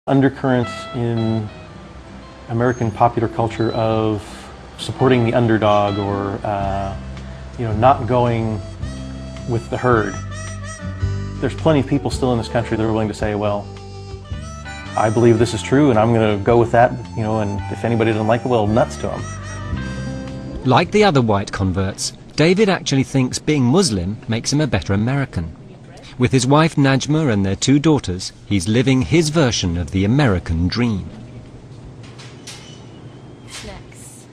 Undercurrents in American popular culture of supporting the underdog or not going with the herd. There's plenty of people still in this country that are willing to say, well, I believe this is true and I'm going to go with that, and if anybody doesn't like it, well, nuts to them. Like the other white converts, David actually thinks being Muslim makes him a better American. With his wife Najma and their 2 daughters, he's living his version of the American dream. Snacks.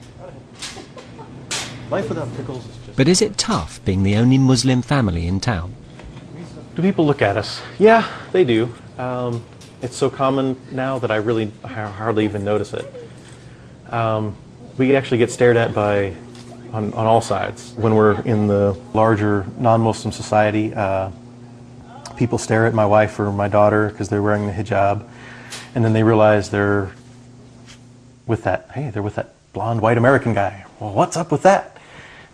Life without pickles is just... But is it tough being the only Muslim family in town? Do people look at us? Yeah, they do. It's so common now that I hardly even notice it. We actually get stared at on all sides. When we're in the larger non-Muslim society, people stare at my wife or my daughter because they're wearing the hijab, and then they realize they're with that blonde white American guy. Well, what's up with that?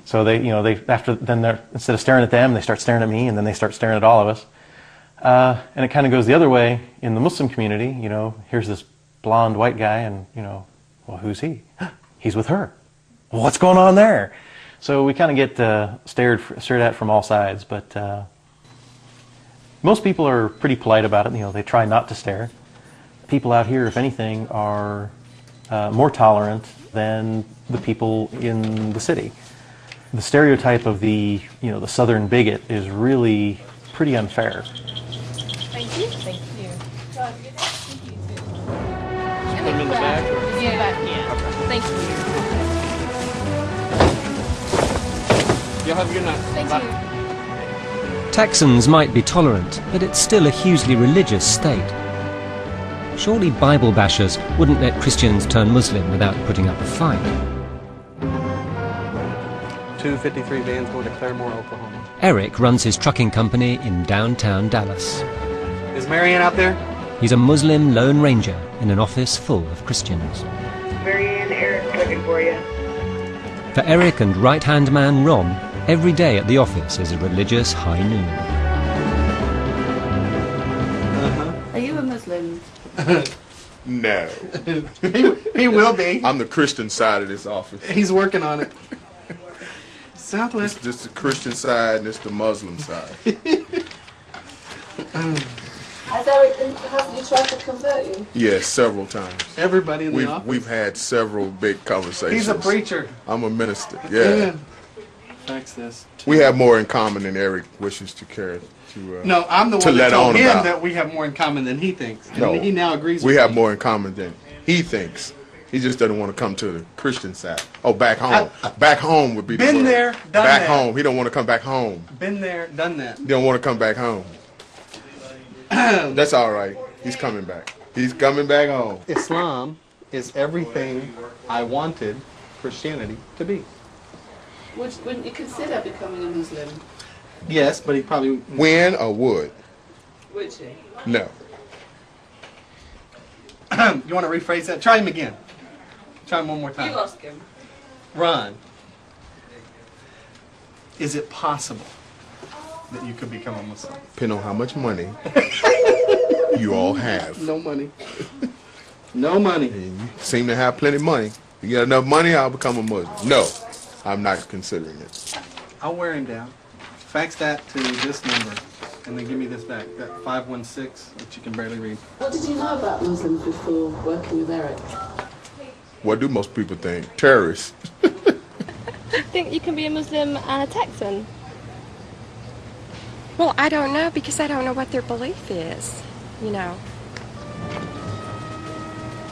So instead of staring at them, they start staring at me, and then they start staring at all of us. And it kind of goes the other way in the Muslim community. Here's this blonde white guy, and well, who's he? He's with her. Well, what's going on there? So we kind of get stared at from all sides, but most people are pretty polite about it. They try not to stare. People out here, if anything, are more tolerant than the people in the city. The stereotype of the southern bigot is really pretty unfair. Thank you. Thank you. Just put them in the bag? Yeah. Okay. Thank you. Y'all have a good night. Thank Bye. you. Texans might be tolerant, but it's still a hugely religious state. Surely Bible bashers wouldn't let Christians turn Muslim without putting up a fight. 253 vans going to Claremore, Oklahoma. Eric runs his trucking company in downtown Dallas. Is Marianne out there? He's a Muslim Lone Ranger in an office full of Christians. Marianne, Eric looking for you. For Eric and right-hand man Ron, every day at the office is a religious high noon. Are you a Muslim? No. He will be. I'm the Christian side of this office. He's working on it. Southwest. It's just the Christian side and it's the Muslim side. Has he tried to convert you? Yes, several times. Everybody in the office. We've had several big conversations. He's a preacher. I'm a minister. Yeah. Fax this. We have more in common than Eric wishes to care to. No, I'm the to one that let told on him about. that we have more in common than he thinks. And No, he now agrees we with have me. more in common than he thinks. He just doesn't want to come to the Christian side. Oh, back home. Back home would be the Been word. there, done back that. home. He don't want to come back home. Been there, done that. He don't want to come back home. That's all right. He's coming back. He's coming back home. Islam is everything I wanted Christianity to be. Wouldn't you consider becoming a Muslim? Yes, but he probably... When or would? Would you? No. You want to rephrase that? Try him again. Try him one more time. You ask him. Ron, is it possible that you could become a Muslim? Depending on how much money you all have. No money. No money. And you seem to have plenty of money. You got enough money, I'll become a Muslim. No, I'm not considering it. I'll wear him down. Fax that to this number, and then give me this back. That 516, which you can barely read. What did you know about Muslims before working with Eric? What do most people think? Terrorists. Think you can be a Muslim and a Texan? Well, I don't know because I don't know what their belief is, Do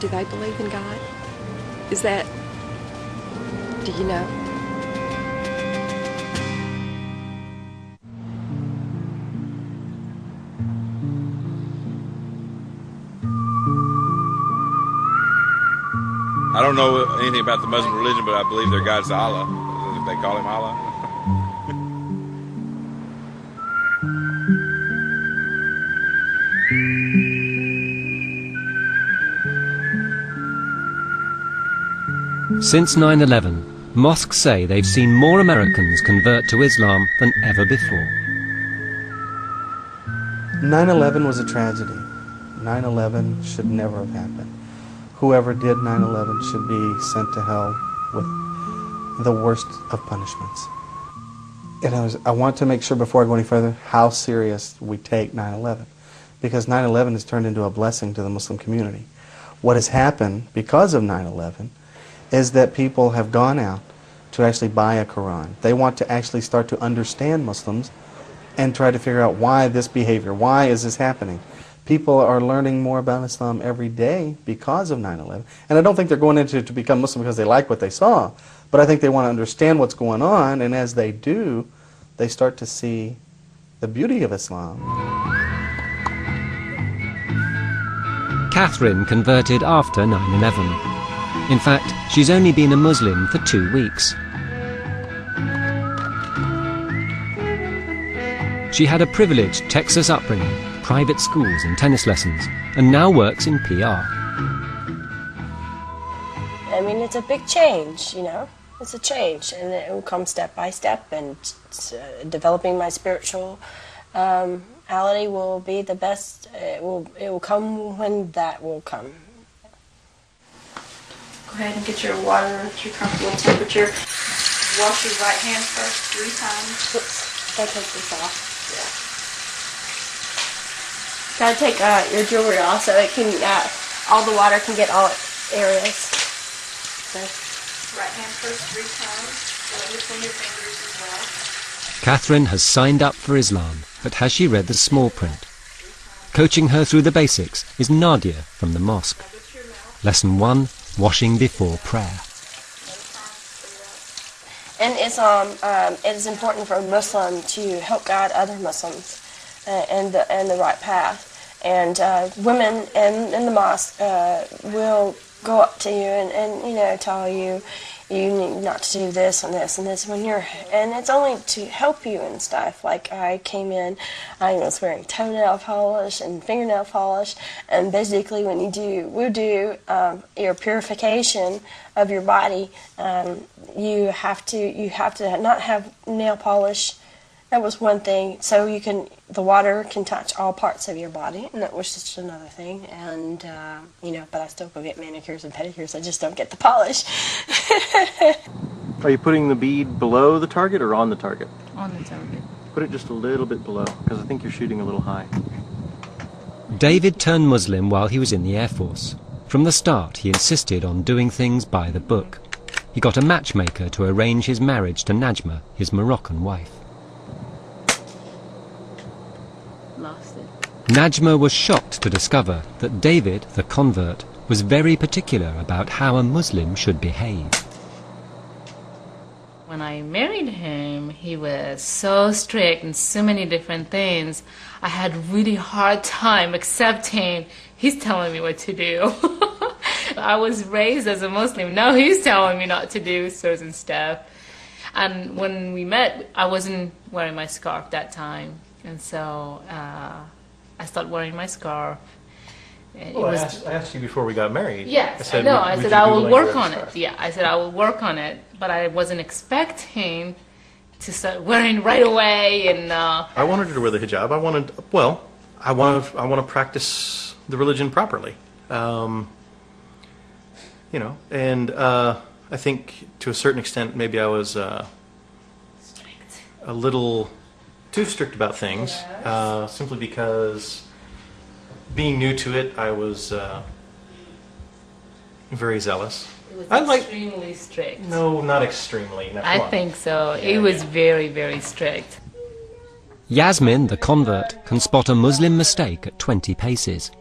they believe in God? Do you know? I don't know anything about the Muslim religion, but I believe their God's Allah. They call him Allah. Since 9/11, mosques say they've seen more Americans convert to Islam than ever before. 9/11 was a tragedy. 9/11 should never have happened. Whoever did 9/11 should be sent to hell with the worst of punishments. And I want to make sure before I go any further how serious we take 9/11, because 9/11 has turned into a blessing to the Muslim community. What has happened because of 9/11 is that people have gone out to actually buy a Quran. They want to actually start to understand Muslims and try to figure out why this behavior, why is this happening. People are learning more about Islam every day because of 9/11. And I don't think they're going into it to become Muslim because they like what they saw, but I think they want to understand what's going on, and as they do, they start to see the beauty of Islam. Catherine converted after 9/11. In fact, she's only been a Muslim for 2 weeks. She had a privileged Texas upbringing, private schools and tennis lessons, and now works in PR. I mean, it's a big change, you know. It's a change, and it will come step by step, and developing my spirituality will be the best. It will come when that will come. Go ahead and get your water at your comfortable temperature. Wash your right hand first 3 times. Oops, gotta take this off. Yeah. Gotta take your jewelry off so it can, all the water can get all areas. So. Right hand first 3 times. Go between your fingers as well. Catherine has signed up for Islam, but has she read the small print? Coaching her through the basics is Nadia from the mosque. Lesson 1, washing before prayer. In Islam, it is important for a Muslim to help guide other Muslims in the right path. And women in the mosque will go up to you and tell you need not to do this and this and this and it's only to help you and stuff. Like I came in, I was wearing toenail polish and fingernail polish, and basically when you do wudu, your purification of your body, you have to not have nail polish. That was one thing, so the water can touch all parts of your body, and that was just another thing. And but I still go get manicures and pedicures. I just don't get the polish. Are you putting the bead below the target or on the target? On the target. Put it just a little bit below, because I think you're shooting a little high. David turned Muslim while he was in the Air Force. From the start, he insisted on doing things by the book. He got a matchmaker to arrange his marriage to Najma, his Moroccan wife. Najma was shocked to discover that David, the convert, was very particular about how a Muslim should behave. When I married him, he was so strict in so many different things. I had really hard time accepting he's telling me what to do. I was raised as a Muslim. Now he's telling me not to do certain stuff. And when we met, I wasn't wearing my scarf that time. And so I started wearing my scarf. Well, I asked you before we got married. Yes, I know. I said I will work on it. Yeah, I said I will work on it, but I wasn't expecting to start wearing right away. And I wanted her to wear the hijab. I want to practice the religion properly. And I think to a certain extent maybe I was a little too strict about things, simply because being new to it, I was very zealous. It was extremely strict. No, not extremely. No, I think so. It was very, very strict. Yasmin, the convert, can spot a Muslim mistake at 20 paces.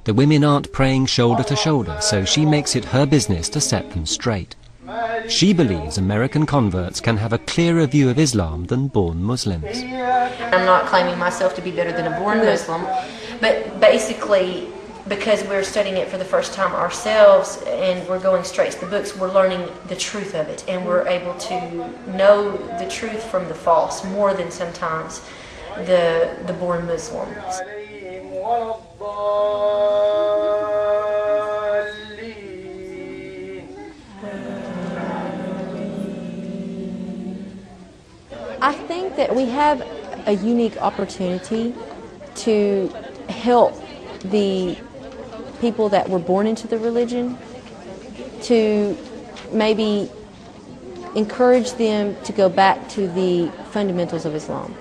The women aren't praying shoulder to shoulder, so she makes it her business to set them straight. She believes American converts can have a clearer view of Islam than born Muslims. I'm not claiming myself to be better than a born Muslim, but basically, because we're studying it for the first time ourselves and we're going straight to the books, we're learning the truth of it, and we're able to know the truth from the false more than sometimes the born Muslims. I think that we have a unique opportunity to help the people that were born into the religion to maybe encourage them to go back to the fundamentals of Islam.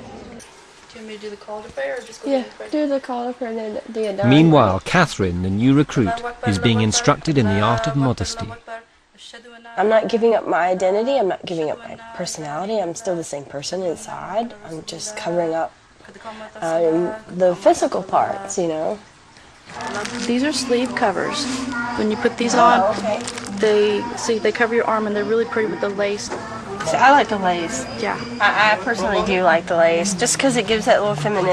Do you want me to do the call to prayer or just go Yeah, do the call to prayer and then the Adhan. Meanwhile, Catherine, the new recruit, is being instructed in the art of modesty. I'm not giving up my identity, I'm not giving up my personality, I'm still the same person inside. I'm just covering up the physical parts, you know. These are sleeve covers. When you put these on, they cover your arm and they're really pretty with the lace. See, I like the lace. Yeah. I personally do like the lace, just because it gives that little feminine.